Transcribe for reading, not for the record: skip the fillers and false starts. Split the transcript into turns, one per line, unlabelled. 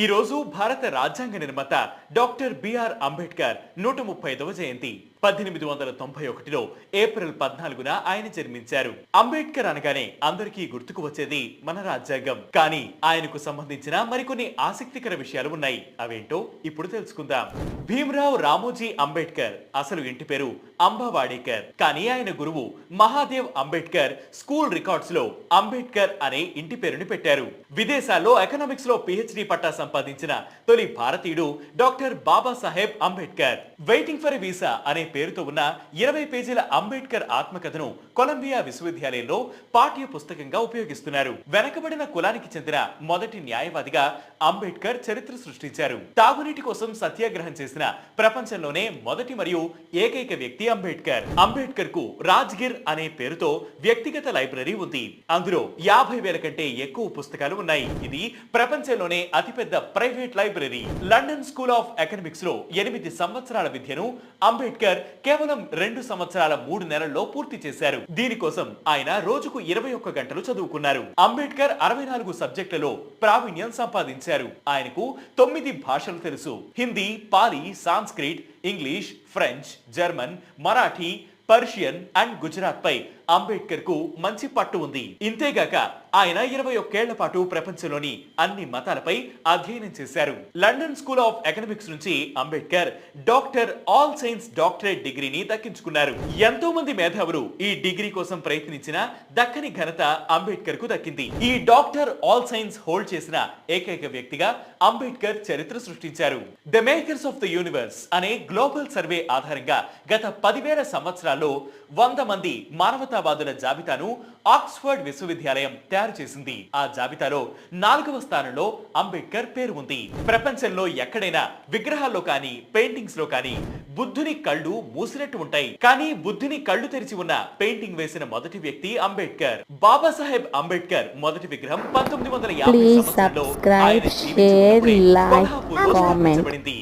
ఈ రోజు భారత రాజ్యాంగ నిర్మాత డాక్టర్ బిఆర్ అంబేద్కర్ 135వ జయంతి. 1891లో ఏప్రిల్ 14న ఆయన జన్మించారు. అంబేద్కర్ అనగానే అందరికీ గుర్తుకు వచ్చేది మన రాజ్యాంగం. కానీ ఆయనకు సంబంధించిన మరికొన్ని ఆసక్తికర విషయాలు ఉన్నాయి. అవేంటో ఇప్పుడు తెలుసుకుందాం. భీమ్రావ్ రామోజీ అంబేద్కర్ అసలు ఇంటి పేరు అంబావాడేకర్. కానీ ఆయన గురువు మహాదేవ్ అంబేద్కర్ స్కూల్ రికార్డ్స్ లో అంబేద్కర్ అనే ఇంటి పేరుని పెట్టారు. విదేశాల్లో ఎకనామిక్స్ లో పిహెచ్డి పట్టా సంపాదించిన తొలి భారతీయుడు doctor Babasaheb Ambedkar. Waiting for visa అనే పేరుతో ఉన్న 20 పేజీల అంబేద్కర్ ఆత్మకథను కొలంబియా విశ్వవిద్యాలయంలో పాఠ్య పుస్తకంగా ఉపయోగిస్తున్నారు. వెనకబడిన కులానికి చెందిన మొదటి న్యాయవాదిగా అంబేద్కర్ చరిత్ర సృష్టించారు. తాగునీటి కోసం సత్యాగ్రహం చేసిన ప్రపంచంలోనే మొదటి మరియు ఏకైక వ్యక్తి అంబేద్కర్. అంబేద్కర్ కు రాజ్గిర్ అనే పేరుతో వ్యక్తిగత లైబ్రరీ ఉంది. అందులో 50,000 కంటే ఎక్కువ పుస్తకాలు ఉన్నాయి. ఇది ప్రపంచంలోనే అతిపెద్ద private library. London school of economics లో 8 సంవత్సరాల విద్యను అంబేద్కర్ కేవలం 2 సంవత్సరాల 3 నెలల్లో పూర్తి చేశారు. దీనికోసం ఆయన రోజుకు 21 గంటలు చదువుకున్నారు. అంబేద్కర్ 64 సబ్జెక్టులలో ప్రావీణ్యం సంపాదించారు. ఆయనకు 9 భాషలు తెలుసు. Hindi, Pali, Sanskrit, English, French, German, Marathi, Persian and Gujarat పై అంబేద్కర్ కు మంచి పట్టు ఉంది. ఇంతేగాక ఆయన 21 ఏళ్ల పాటు ప్రపంచంలోని అన్ని మతాలపై అధ్యయనం చేశారు. లండన్ స్కూల్ ఆఫ్ ఎకనామిక్స్ నుంచి Ambedkar doctor all science doctorate డిగ్రీని దక్కించుకున్నారు. ఎంతో మంది మేధావులు ఈ డిగ్రీ కోసం ప్రయత్నించిన దక్కని ఘనత అంబేద్కర్ కు దక్కింది. ఈ డాక్టర్ ఆల్ సైన్స్ హోల్డ్ చేసిన ఏకైక వ్యక్తిగా అంబేద్కర్ చరిత్ర సృష్టించారు. The makers of the universe అనే గ్లోబల్ సర్వే ఆధారంగా గత 10,000 సంవత్సరాల్లో 100 మంది మానవతావాదుల జాబితాను ఆక్స్ఫర్డ్ విశ్వవిద్యాలయం తయారు చేసింది. ఆ జాబితాలో 4వ స్థానంలో అంబేద్కర్ పేరు ఉంది. ప్రపంచంలో ఎక్కడైనా విగ్రహాల్లో కానీ పెయింటింగ్స్ లో కానీ బుద్ధుని కళ్ళు మూసినట్టు ఉంటాయి. కానీ బుద్ధుని కళ్ళు తెరిచి ఉన్న పెయింటింగ్ వేసిన మొదటి వ్యక్తి అంబేద్కర్. బాబాసాహెబ్ అంబేద్కర్ మొదటి విగ్రహం 1950 సంవత్సరంలో ఆయన జీవించినప్పుడే కొల్హాపూర్లో స్థాపించబడింది.